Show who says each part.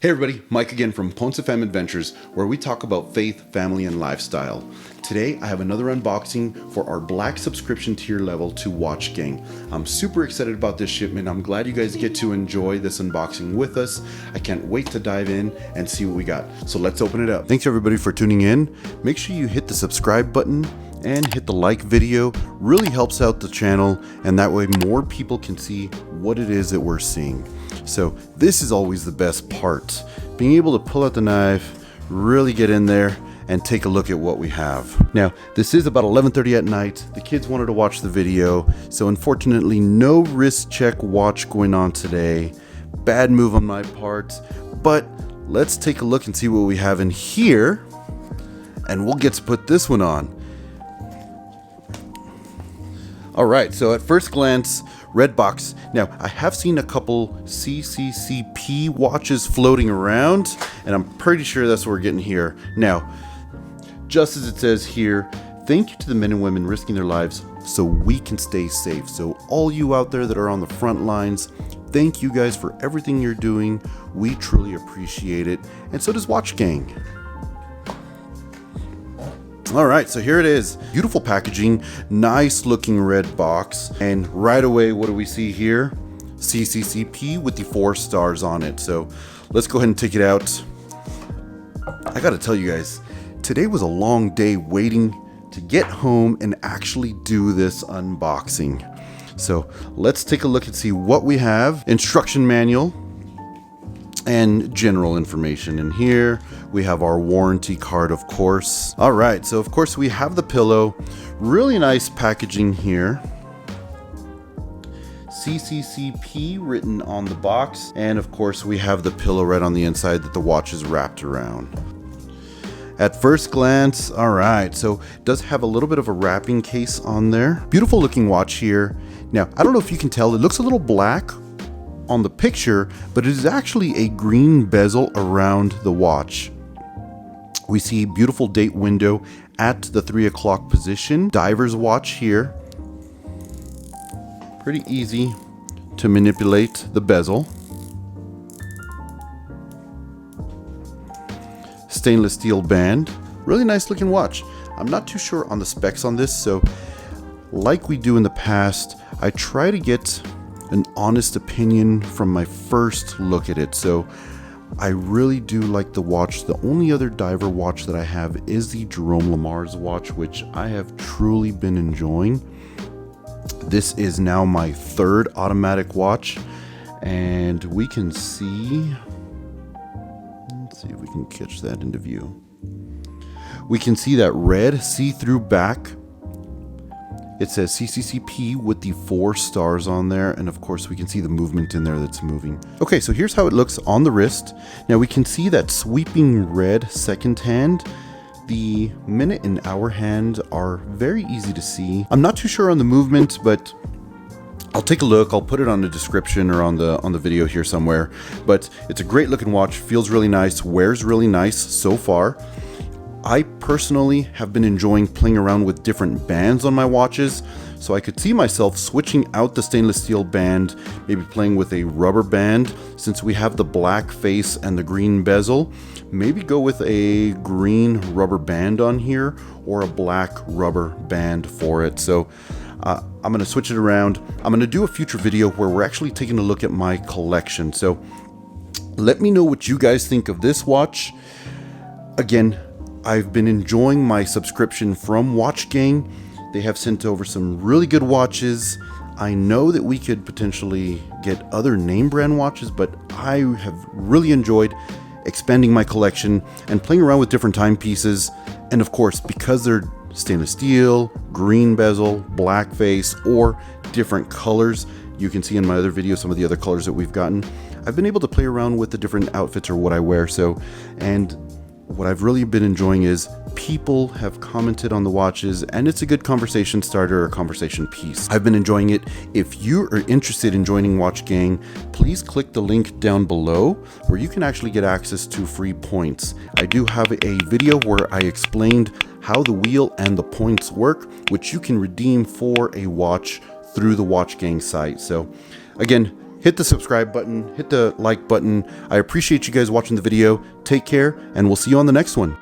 Speaker 1: Hey everybody, Mike again from PonceFam Adventures, where we talk about faith, family, and lifestyle. Today I have another unboxing for our black subscription tier level to Watch Gang. I'm super excited about this shipment. I'm glad you guys get to enjoy this unboxing with us. I can't wait to dive in and see what we got. So let's open it up. Thanks everybody for tuning in. Make sure you hit the subscribe button and hit the like video. Really helps out the channel, and that way more people can see what it is that we're seeing. So this is always the best part, being able to pull out the knife, really get in there and take a look at what we have. Now this is about 11:30 at night. The kids wanted to watch the video, so unfortunately no wrist check watch going on today. Bad move on my part, but let's take a look and see what we have in here, and we'll get to put this one on. Alright, so at first glance, red box. Now, I have seen a couple CCCP watches floating around, and I'm pretty sure that's what we're getting here. Now, just as it says here, thank you to the men and women risking their lives so we can stay safe. So all you out there that are on the front lines, thank you guys for everything you're doing. We truly appreciate it, and so does Watch Gang. Alright, so here it is. Beautiful packaging, nice looking red box, and right away what do we see here? CCCP with the 4 stars on it. So let's go ahead and take it out. I gotta tell you guys, today was a long day waiting to get home and actually do this unboxing. So let's take a look and see what we have. Instruction manual and general information. And here we have our warranty card, of course. All right, so of course we have the pillow. Really nice packaging here. CCCP written on the box, and of course we have the pillow right on the inside that the watch is wrapped around. At first glance, all right, so it does have a little bit of a wrapping case on there. Beautiful looking watch here. Now, I don't know if you can tell, it looks a little black on the picture, but it is actually a green bezel around the watch. We see beautiful date window at the 3 o'clock position. Diver's watch here. Pretty easy to manipulate the bezel. Stainless steel band. Really nice looking watch. I'm not too sure on the specs on this, so like we do in the past, I try to get an honest opinion from my first look at it. So I really do like the watch. The only other diver watch that I have is the Jerome Lamar's watch, which I have truly been enjoying. This is now my 3rd automatic watch, and we can see, let's see if we can catch that into view. We can see that red see-through back. It says CCCP with the 4 stars on there, and of course we can see the movement in there that's moving. Okay, so here's how it looks on the wrist. Now we can see that sweeping red second hand. The minute and hour hand are very easy to see. I'm not too sure on the movement, but I'll take a look. I'll put it on the description or on the video here somewhere. But it's a great looking watch, feels really nice, wears really nice so far. I personally have been enjoying playing around with different bands on my watches, so I could see myself switching out the stainless steel band, maybe playing with a rubber band. Since we have the black face and the green bezel, maybe go with a green rubber band on here or a black rubber band for it. So I'm going to switch it around. I'm going to do a future video where we're actually taking a look at my collection. So let me know what you guys think of this watch. Again, I've been enjoying my subscription from Watch Gang. They have sent over some really good watches. I know that we could potentially get other name brand watches, but I have really enjoyed expanding my collection and playing around with different timepieces. And of course, because they're stainless steel, green bezel, black face, or different colors, you can see in my other videos some of the other colors that we've gotten. I've been able to play around with the different outfits or what I wear. And what I've really been enjoying is people have commented on the watches, and it's a good conversation starter or conversation piece. I've been enjoying it. If you are interested in joining Watch Gang, please click the link down below where you can actually get access to free points. I do have a video where I explained how the wheel and the points work, which you can redeem for a watch through the Watch Gang site. So again, hit the subscribe button, hit the like button. I appreciate you guys watching the video. Take care, and we'll see you on the next one.